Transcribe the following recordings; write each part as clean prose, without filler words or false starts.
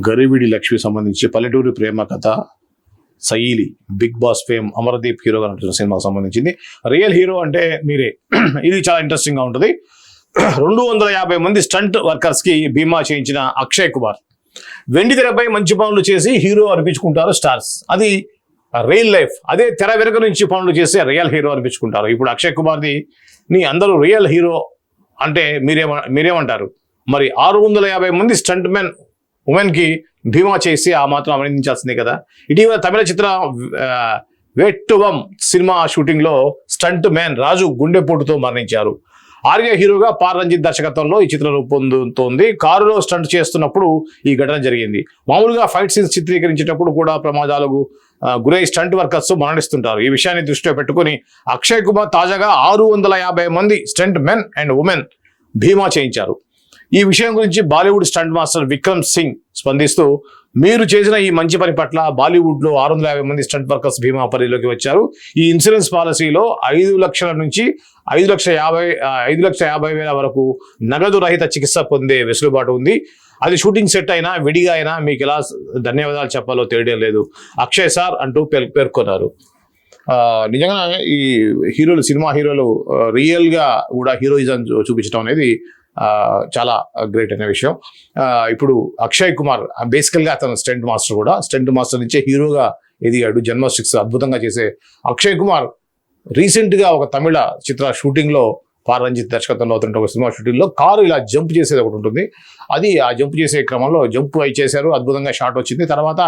గరివిడి లక్ష్మి సంబంధించి పల్లెటూరి ప్రేమ కథ సైలి బిగ్ బాస్ ఫేమ్ అమర్దీప్ హీరోగా నటించిన సినిమాకు సంబంధించింది. రియల్ హీరో అంటే మీరే. ఇది చాలా ఇంట్రెస్టింగ్ గా ఉంటుంది. 250 మంది స్టంట్ వర్కర్స్ కి బీమా చేయించిన అక్షయ్ కుమార్ వెండి తెరపై మంచి పనులు చేసి హీరో అనిపించుకుంటారు స్టార్స్. అది రియల్ లైఫ్. అదే తెర వెనుక నుంచి పనులు చేసి రియల్ హీరో అనిపించుకుంటారు. ఇప్పుడు అక్షయ్ కుమార్ది అందరూ రియల్ హీరో అంటే మీరేమంటారు? మరి 650 మంది స్టంట్ మెన్ ఉమెన్ కి బీమా చేసి ఆ మాత్రం అభినందించాల్సిందే కదా. ఇటీవల తమిళ చిత్ర వేట్టువం సినిమా షూటింగ్ లో స్టంట్ మ్యాన్ రాజు గుండెపోటుతో మరణించారు. ఆర్య హీరోగా పార్ రంజిత్ దర్శకత్వంలో ఈ చిత్రం రూపొందుతోంది. కారులో స్టంట్ చేస్తున్నప్పుడు ఈ ఘటన జరిగింది. మామూలుగా ఫైట్ సీన్స్ చిత్రీకరించేటప్పుడు కూడా ప్రమాదాలకు గురై స్టంట్ వర్కర్స్ మరణిస్తుంటారు. ఈ విషయాన్ని దృష్టిలో పెట్టుకుని అక్షయ్ కుమార్ తాజాగా 650 మంది స్టంట్ మెన్ అండ్ ఉమెన్ బీమా చేయించారు. ఈ విషయం గురించి బాలీవుడ్ స్టంట్ మాస్టర్ విక్రమ్ సింగ్ స్పందిస్తూ, మీరు చేసిన ఈ మంచి పని పట్ల బాలీవుడ్ లో 650 మంది స్టంట్ వర్కర్స్ బీమా పరిధిలోకి వచ్చారు. ఈ ఇన్సూరెన్స్ పాలసీలో 5 లక్షల నుంచి 5,50,000 వరకు నగదు రహిత చికిత్స పొందే వెసులుబాటు ఉంది. అది షూటింగ్ సెట్ అయినా విడిగా అయినా మీకు ఎలా ధన్యవాదాలు చెప్పాలో తెలియడం లేదు అక్షయ్ సార్ అంటూ పేర్కొన్నారు. నిజంగా ఈ హీరోలు, సినిమా హీరోలు రియల్ గా కూడా హీరోయిజం చూపించడం అనేది చాలా గ్రేట్ అనే విషయం. ఇప్పుడు అక్షయ్ కుమార్ బేసికల్ గా అతను స్టంట్ మాస్టర్, కూడా స్టంట్ మాస్టర్ నుంచే హీరోగా ఎదిగాడు. జన్మ 6 అద్భుతంగా చేసే అక్షయ్ కుమార్ రీసెంట్ గా ఒక తమిళ చిత్ర షూటింగ్ లో పార్ రంజిత్ దర్శకత్వంలో అవుతుంటే ఒక సినిమా షూటింగ్ లో కారు ఇలా జంప్ చేసేది ఒకటి ఉంటుంది. అది ఆ జంప్ చేసే క్రమంలో జంప్ అయి చేశారు. అద్భుతంగా షాట్ వచ్చింది. తర్వాత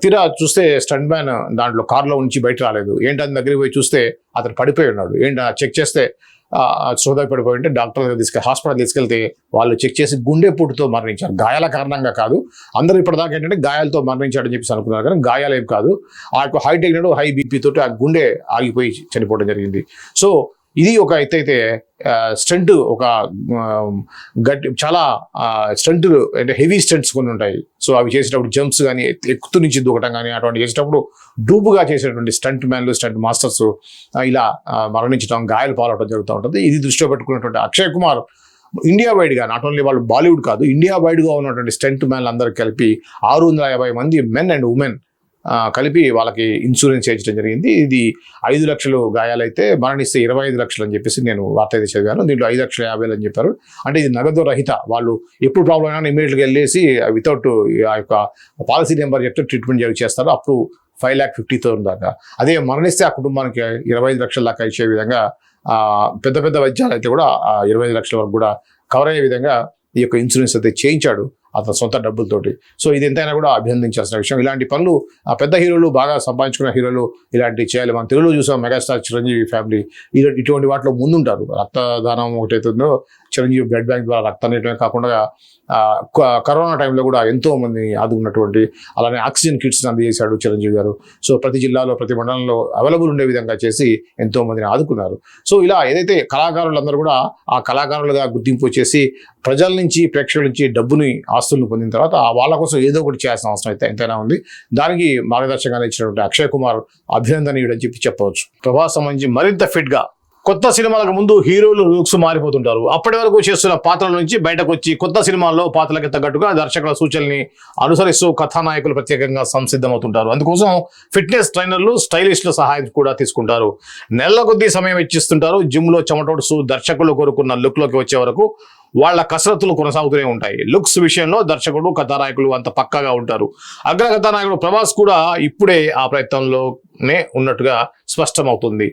తీరా చూస్తే స్టంట్ మ్యాన్ దాంట్లో కారులో నుంచి బయట రాలేదు. ఏంటని దగ్గరికి పోయి చూస్తే అతను పడిపోయి ఉన్నాడు. చెక్ చేస్తే సోదాయి పడిపోయి ఉంటే డాక్టర్ హాస్పిటల్ తీసుకెళ్తే వాళ్ళు చెక్ చేసి గుండెపోటుతో మరణించారు. గాయాల కారణంగా కాదు. అందరూ ఇప్పటిదాకా ఏంటంటే గాయాలతో మరణించాడని చెప్పేసి అనుకున్నారు, కానీ గాయాలు ఏం కాదు. ఆ యొక్క హై టెక్నెడ్ హై బీపీ తోటి ఆ గుండె ఆగిపోయి చనిపోవడం జరిగింది. సో ఇది ఒక ఎత్తైతే స్టంట్, ఒక గట్టి చాలా స్టంట్లు అంటే హెవీ స్టంట్స్ కొన్ని ఉంటాయి. సో అవి చేసేటప్పుడు జంప్స్ కానీ ఎక్కుతు నుంచి దూకటం కానీ అటువంటి చేసేటప్పుడు డూపుగా చేసేటువంటి స్టంట్ మ్యాన్లు, స్టంట్ మాస్టర్స్ ఇలా మరణించడం, గాయాలు పాలవడం జరుగుతూ ఉంటుంది. ఇది దృష్టిలో పెట్టుకున్నటువంటి అక్షయ్ కుమార్ ఇండియా వైడ్గా, నాట్ ఓన్లీ వాళ్ళు బాలీవుడ్ కాదు, ఇండియా వైడ్గా ఉన్నటువంటి స్టంట్ మ్యాన్లు అందరూ కలిపి 650 మంది మెన్ అండ్ ఉమెన్ కలిపి వాళ్ళకి ఇన్సూరెన్స్ చేయించడం జరిగింది. ఇది 5 లక్షలు గాయాలైతే మరణిస్తే 25 లక్షలు అని చెప్పేసి నేను వార్త అయితే చదివాను. దీంట్లో 5,50,000 అని చెప్పారు. అంటే ఇది నగదు రహిత. వాళ్ళు ఎప్పుడు ప్రాబ్లం అయినా ఇమీడియట్గా వెళ్ళేసి వితౌట్ ఆ యొక్క పాలసీ నెంబర్ చెప్తే ట్రీట్మెంట్ చేస్తారు. అప్ టు 5,50,000 దాకా. అదే మరణిస్తే ఆ కుటుంబానికి 25 లక్షల దాకా ఇచ్చే విధంగా పెద్ద పెద్ద వైద్యాలు అయితే కూడా 25 లక్షల వరకు కూడా కవర్ అయ్యే విధంగా ఈ యొక్క ఇన్సూరెన్స్ అయితే చేయించాడు అతని సొంత డబ్బులతోటి. సో ఇది ఎంతైనా కూడా అభినందించాల్సిన విషయం. ఇలాంటి పనులు పెద్ద హీరోలు, బాగా సంపాదించుకున్న హీరోలు ఇలాంటివి చేయాలి. మనం తెలుగులో చూసాం, మెగాస్టార్ చిరంజీవి ఫ్యామిలీ ఇటువంటి వాటిలో ముందుంటారు. రక్తదానం ఒకటైతుందో, చిరంజీవి బ్లడ్ బ్యాంక్ ద్వారా రక్తాన్ని కాకుండా కరోనా టైంలో కూడా ఎంతో మంది ఆదుకున్నటువంటి, అలానే ఆక్సిజన్ కిట్స్ని అందజేశాడు చిరంజీవి గారు. సో ప్రతి జిల్లాలో, ప్రతి మండలంలో అవైలబుల్ ఉండే విధంగా చేసి ఎంతో మందిని ఆదుకున్నారు. సో ఇలా ఏదైతే కళాకారులందరూ కూడా ఆ కళాకారులుగా గుర్తింపు వచ్చేసి ప్రజల నుంచి, ప్రేక్షకుల నుంచి డబ్బుని, ఆస్తులను పొందిన తర్వాత వాళ్ళ కోసం ఏదో ఒకటి చేయాల్సిన అవసరం అయితే ఎంతైనా ఉంది. దానికి మార్గదర్శకంగా ఇచ్చినటువంటి అక్షయ్ కుమార్ అభినందనీయుడని చెప్పవచ్చు. ప్రభాస్ సంబంధించి మరింత ఫిట్ గా కొత్త సినిమాలకు ముందు హీరోలు లుక్స్ మారిపోతుంటారు. అప్పటి వరకు చేస్తున్న పాత్రల నుంచి బయటకు వచ్చి కొత్త సినిమాల్లో పాత్రలకు తగ్గట్టుగా దర్శకుల సూచనల్ని అనుసరిస్తూ కథానాయకులు ప్రత్యేకంగా సంసిద్ధమవుతుంటారు. అందుకోసం ఫిట్నెస్ ట్రైనర్లు, స్టైలిస్టుల సహాయం కూడా తీసుకుంటారు. నెలల కొద్దీ సమయం ఇచ్చిస్తుంటారు. జిమ్ లో చెమటోడుస్తూ దర్శకులు కోరుకున్న లుక్ లోకి వచ్చే వరకు వాళ్ళ కసరత్తులు కొనసాగుతూనే ఉంటాయి. లుక్స్ విషయంలో దర్శకుడు, కథానాయకులు అంత పక్కాగా ఉంటారు. అగ్ర కథానాయకుడు ప్రభాస్ కూడా ఇప్పుడే ఆ ప్రయత్నంలోనే ఉన్నట్టుగా స్పష్టమవుతుంది.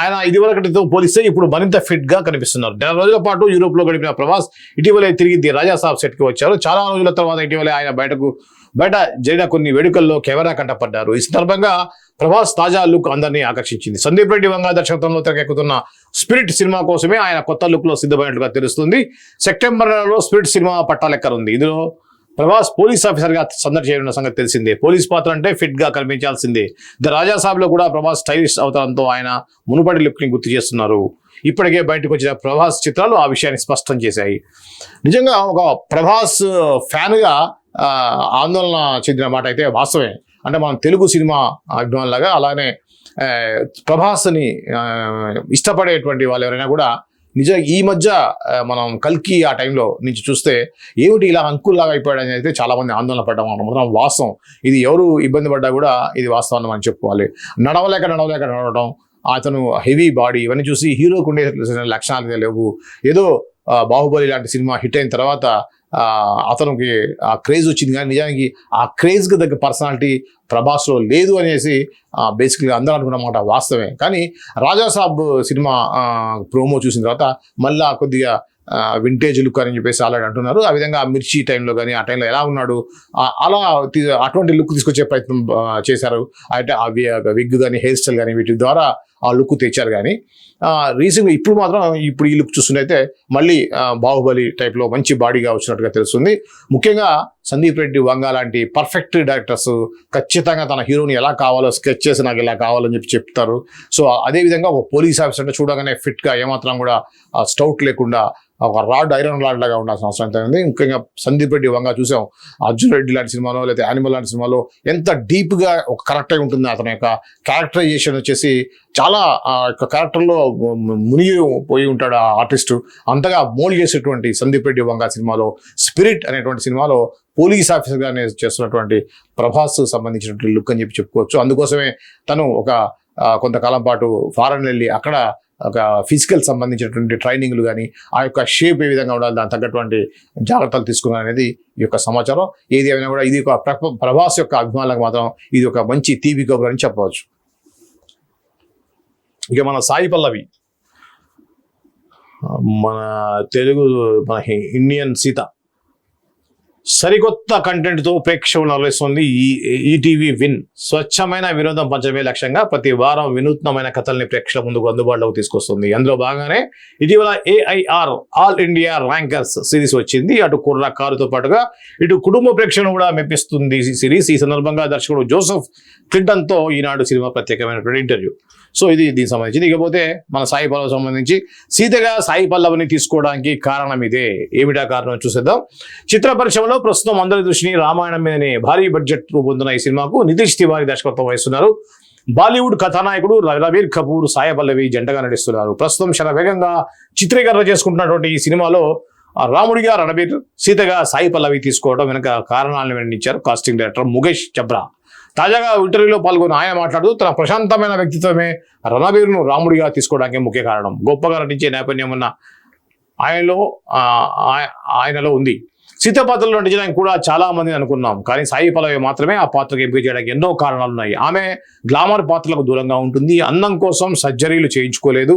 ఆయన ఇదివరకటితో పోలిస్తే ఇప్పుడు మరింత ఫిట్ గా కనిపిస్తున్నారు. 4 రోజుల పాటు యూరోప్ లో గడిపిన ప్రభాస్ ఇటీవలే తిరిగి ది రాజా సాబ్ సెట్ కి వచ్చారు. చాలా రోజుల తర్వాత ఇటీవలే ఆయన బయట జరిగిన కొన్ని వేడుకల్లో కెమెరా కంటపడ్డారు. ఈ సందర్భంగా ప్రభాస్ తాజా లుక్ అందరినీ ఆకర్షించింది. సందీప్ రెడ్డి వంగ దర్శకత్వంలో తెరకెక్కుతున్న స్పిరిట్ సినిమా కోసమే ఆయన కొత్త లుక్ లో సిద్ధమైనట్లుగా తెలుస్తుంది. సెప్టెంబర్ నెలలో స్పిరిట్ సినిమా పట్టాలెక్కనుంది. ఇందులో ప్రభాస్ పోలీస్ ఆఫీసర్ గా సందడి చేయనున్న సంగతి తెలిసిందే. పోలీస్ పాత్ర అంటే ఫిట్ గా కనిపించాల్సిందే. ద రాజా సాబ్ లో కూడా ప్రభాస్ స్టైలిష్ అవతారంతో ఆయన మునుపటి లుక్ ని గుర్తు చేస్తున్నారు. ఇప్పటికే బయటకు వచ్చిన ప్రభాస్ చిత్రాలు ఆ విషయాన్ని స్పష్టం చేశాయి. నిజంగా ఒక ప్రభాస్ ఫ్యాన్ గా ఆందోళన చెందిన మాట అయితే వాస్తవమే. అంటే మనం తెలుగు సినిమా అభిమానులాగా, అలానే ప్రభాస్ని ఇష్టపడేటువంటి వాళ్ళు ఎవరైనా కూడా నిజంగా ఈ మధ్య మనం కల్కి ఆ టైంలో నుంచి చూస్తే ఏమిటి ఇలా అంకుల్లాగా అయిపోయాడని అయితే చాలా మంది ఆందోళన పడ్డాం అన్నమాట. వాస్తవం, ఇది ఎవరు ఇబ్బంది పడ్డా కూడా ఇది వాస్తవం అని చెప్పుకోవాలి. నడవలేక నడవడం, అతను హెవీ బాడీ, ఇవన్నీ చూసి హీరోకు ఉండే లక్షణాలు లేవు. ఏదో బాహుబలి లాంటి సినిమా హిట్ అయిన తర్వాత అతనికి ఆ క్రేజ్ వచ్చింది, కానీ నిజానికి ఆ క్రేజ్కి దగ్గర పర్సనాలిటీ ప్రభాస్లో లేదు అనేసి బేసిక్గా అందరూ అనుకున్నమాట. వాస్తవమే. కానీ రాజాసాబ్ సినిమా ప్రోమో చూసిన తర్వాత మళ్ళా కొద్దిగా వింటేజ్ లుక్ అని చెప్పేసి ఆల్రెడీ అంటున్నారు. ఆ విధంగా మిర్చి టైంలో కానీ ఆ టైంలో ఎలా ఉన్నాడు అలా అటువంటి లుక్ తీసుకొచ్చే ప్రయత్నం చేశారు. అంటే ఆ విగ్ కానీ హెయిర్ స్టైల్ కానీ వీటి ద్వారా ఆ లుక్ తెచ్చారు. కానీ రీసెంట్గా ఇప్పుడు మాత్రం ఈ లుక్ చూస్తుంటే మళ్ళీ బాహుబలి టైప్లో మంచి బాడీగా వచ్చినట్టుగా తెలుస్తుంది. ముఖ్యంగా సందీప్ రెడ్డి వంగ లాంటి పర్ఫెక్ట్ డైరెక్టర్స్ ఖచ్చితంగా తన హీరోని ఎలా కావాలో స్కెచ్ చేసి నాకు ఇలా కావాలని చెప్తారు. సో అదేవిధంగా ఒక పోలీస్ ఆఫీసర్ అంటే చూడగానే ఫిట్గా ఏమాత్రం కూడా స్టౌట్ లేకుండా ఒక ఐరన్ రాడ్ లాగా ఉండాల్సిన అవసరం ఎంత ఉంది. ముఖ్యంగా సందీప్ రెడ్డి వంగ చూసాం అర్జున్ రెడ్డి లాంటి సినిమాలో లేదా యానిమల్ లాంటి సినిమాలో ఎంత డీప్గా ఒక కరెక్ట్ అయి ఉంటుంది. అతని యొక్క క్యారెక్టరైజేషన్ వచ్చేసి చాలా క్యారెక్టర్లో మునిగిపోయి ఉంటాడు ఆ ఆర్టిస్టు. అంతగా మోల్డ్ చేసేటువంటి సందీప్ రెడ్డి వంగ సినిమాలో స్పిరిట్ అనేటువంటి సినిమాలో పోలీస్ ఆఫీసర్గానే చేస్తున్నటువంటి ప్రభాస్ సంబంధించినటువంటి లుక్ అని చెప్పుకోవచ్చు. అందుకోసమే తను ఒక కొంతకాలం పాటు ఫారెన్ వెళ్ళి అక్కడ ఒక ఫిజికల్ సంబంధించినటువంటి ట్రైనింగ్లు కానీ ఆ యొక్క షేప్ ఏ విధంగా ఉండాలి దాని తగ్గటువంటి జాగ్రత్తలు తీసుకున్నారు అనేది ఈ యొక్క సమాచారం. ఏది ఏమైనా కూడా ఇది ఒక ప్రభాస్ యొక్క అభిమానులకు మాత్రం ఇది ఒక మంచి తీపి కబురు అని చెప్పవచ్చు. ఇక మన సాయి పల్లవి, మన తెలుగు మన ఇండియన్ సీత సరికొత్త కంటెంట్తో ప్రేక్షకులను అలరిస్తుంది ఈటీవీ విన్. స్వచ్ఛమైన వినోదం పంచమే లక్ష్యంగా ప్రతి వారం వినూత్నమైన కథల్ని ప్రేక్షకుల ముందుకు అందుబాటులోకి తీసుకొస్తుంది. అందులో భాగంగానే ఇటీవల AIR all India rankers series వచ్చింది. అటు కుర్ర కారుతో పాటుగా ఇటు కుటుంబ ప్రేక్షకులను కూడా మెప్పిస్తుంది ఈ సిరీస్. ఈ సందర్భంగా దర్శకుడు జోసెఫ్ క్లింటన్తో ఈనాడు సినిమా ప్రత్యేకమైనటువంటి ఇంటర్వ్యూ. సో ఇది దీనికి సంబంధించింది. ఇకపోతే మన సాయి పల్లవి సంబంధించి సీతగా సాయి పల్లవిని తీసుకోవడానికి కారణం ఇదే. ఏమిటా కారణం చూసేద్దాం. చిత్ర పరిశ్రమలో ప్రస్తుతం అందరి దృష్టిని రామాయణం మీదనే భారీ బడ్జెట్ రూపొందిన ఈ సినిమాకు నితీష్ తివారీ దర్శకత్వం వహిస్తున్నారు. బాలీవుడ్ కథానాయకుడు రణబీర్ కపూర్ సాయి పల్లవి జంటగా నటిస్తున్నారు. ప్రస్తుతం శరవేగంగా చిత్రీకరణ చేసుకుంటున్నటువంటి ఈ సినిమాలో రాముడిగా రణబీర్, సీతగా సాయి పల్లవి తీసుకోవడం వెనుక కారణాలను వెల్లడించారు కాస్టింగ్ డైరెక్టర్ ముఖేష్ చబ్రా. తాజాగా ఇంటర్వ్యూలో పాల్గొన్న ఆయన మాట్లాడుతూ తన ప్రశాంతమైన వ్యక్తిత్వమే రణబీర్ను రాముడిగా తీసుకోవడానికి ముఖ్య కారణం. గొప్పగా నటించే నేపథ్యం ఉన్న ఆయనలో ఉంది. సీత పాత్రలో నటించడానికి కూడా చాలా మందిని అనుకున్నాం, కానీ సాయి పల్లవి మాత్రమే ఆ పాత్రకు ఎంపిక చేయడానికి ఎన్నో కారణాలు ఉన్నాయి. ఆమె గ్లామర్ పాత్రలకు దూరంగా ఉంటుంది, అందం కోసం సర్జరీలు చేయించుకోలేదు,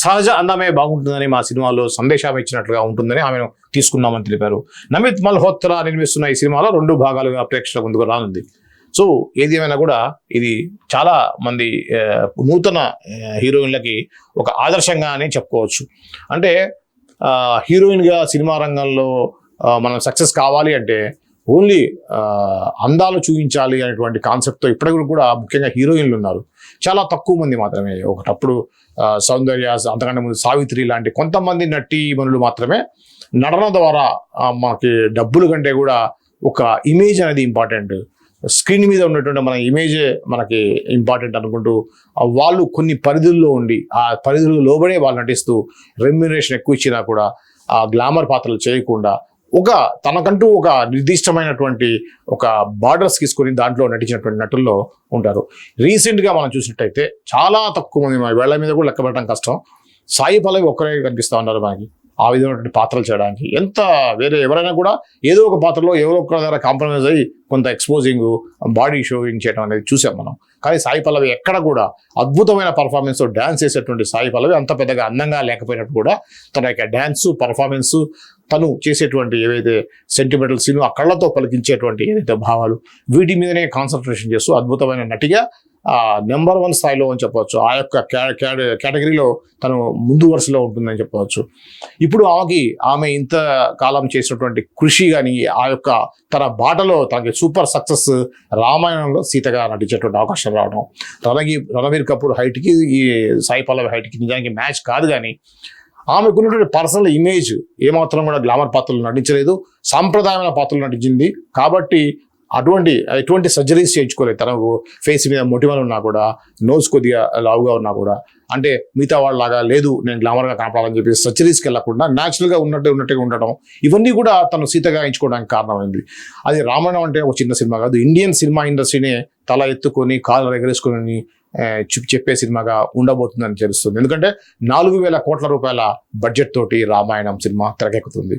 సహజ అందమే బాగుంటుందని మా సినిమాలో సందేశం ఇచ్చినట్లుగా ఉంటుందని ఆమెను తీసుకున్నామని తెలిపారు. నమిత్ మల్హోత్రా నిర్మిస్తున్న ఈ సినిమాలో 2 భాగాలుగా ప్రేక్షకుల ముందుకు రానుంది. సో ఏది ఏమైనా కూడా ఇది చాలా మంది నూతన హీరోయిన్లకి ఒక ఆదర్శంగా అని చెప్పుకోవచ్చు. అంటే హీరోయిన్గా సినిమా రంగంలో మనం సక్సెస్ కావాలి అంటే ఓన్లీ అందాలు చూపించాలి అనేటువంటి కాన్సెప్ట్తో ఇప్పటికి కూడా ముఖ్యంగా హీరోయిన్లు ఉన్నారు, చాలా తక్కువ మంది మాత్రమే. ఒకటప్పుడు సౌందర్య, అంతకంటే ముందు సావిత్రి లాంటి కొంతమంది నటీమణులు మాత్రమే నటన ద్వారా మనకి డబ్బుల కంటే కూడా ఒక ఇమేజ్ అనేది ఇంపార్టెంట్, స్క్రీన్ మీద ఉన్నటువంటి మన ఇమేజే మనకి ఇంపార్టెంట్ అనుకుంటూ వాళ్ళు కొన్ని పరిధుల్లో ఉండి ఆ పరిధులు లోబడే వాళ్ళు నటిస్తూ రెమ్యునరేషన్ ఎక్కువ ఇచ్చినా కూడా ఆ గ్లామర్ పాత్రలు చేయకుండా తనకంటూ ఒక నిర్దిష్టమైనటువంటి ఒక బార్డర్స్ తీసుకొని దాంట్లో నటించినటువంటి నటుల్లో ఉంటారు. రీసెంట్గా మనం చూసినట్టయితే చాలా తక్కువ మంది, వేళ్ల మీద కూడా లెక్క పెట్టడం కష్టం, సాయి పల్లవి ఒక్కరే కనిపిస్తూ ఉన్నారు మనకి ఆ విధమైనటువంటి పాత్రలు చేయడానికి. ఎంత వేరే ఎవరైనా కూడా ఏదో ఒక పాత్రలో ఎవరో ఒక దగ్గర కాంప్రమైజ్ అయ్యి కొంత ఎక్స్పోజింగ్, బాడీ షోయింగ్ చేయడం అనేది చూసాం మనం. కానీ సాయి పల్లవి ఎక్కడ కూడా అద్భుతమైన పర్ఫార్మెన్స్, డ్యాన్స్ చేసేటువంటి సాయి పల్లవి అంత పెద్దగా అందంగా లేకపోయినట్టు కూడా తన యొక్క డ్యాన్సు, పర్ఫార్మెన్సు, తను చేసేటువంటి ఏవైతే సెంటిమెంటల్ సీన్, ఆ కళ్ళతో పలికించేటువంటి ఏదైతే భావాలు, వీటి మీదనే కాన్సన్ట్రేషన్ చేస్తూ అద్భుతమైన నటిగా నెంబర్ 1 స్థాయిలో అని చెప్పవచ్చు. ఆ యొక్క కేటగిరీలో తను ముందు వరుసలో ఉంటుందని చెప్పవచ్చు. ఇప్పుడు ఆమె ఇంత కాలం చేసినటువంటి కృషి కానీ ఆ యొక్క తన బాటలో తనకి సూపర్ సక్సెస్ రామాయణంలో సీతగా నటించేటువంటి అవకాశం రావడం, రణబీర్ కపూర్ హైట్కి ఈ సాయి పల్లవి హైట్కి నిజానికి మ్యాచ్ కాదు. కానీ ఆమెకున్నటువంటి పర్సనల్ ఇమేజ్ ఏమాత్రం కూడా గ్లామర్ పాత్రలు నటించలేదు, సాంప్రదాయమైన పాత్రలు నటించింది. కాబట్టి ఎటువంటి సర్జరీస్ చేయించుకోలేదు. తనకు ఫేస్ మీద మొటిమలు ఉన్నా కూడా, నోస్ కొద్దిగా లావుగా ఉన్నా కూడా, అంటే మిగతా వాళ్ళలాగా లేదు నేను గ్లామర్గా కనపడాలని చెప్పి సర్జరీస్కి వెళ్ళకుండా న్యాచురల్గా ఉన్నట్టుగా ఉండటం, ఇవన్నీ కూడా తను సీతగా ఎంచుకోవడానికి కారణమైంది. అది రామాయణం అంటే ఒక చిన్న సినిమా కాదు, ఇండియన్ సినిమా ఇండస్ట్రీనే తల ఎత్తుకొని కాళ్ళు ఎగరేసుకొని చెప్పే సినిమాగా ఉండబోతుందని తెలుస్తుంది. ఎందుకంటే 4,000 కోట్ల రూపాయల బడ్జెట్ తోటి రామాయణం సినిమా తెరకెక్కుతుంది.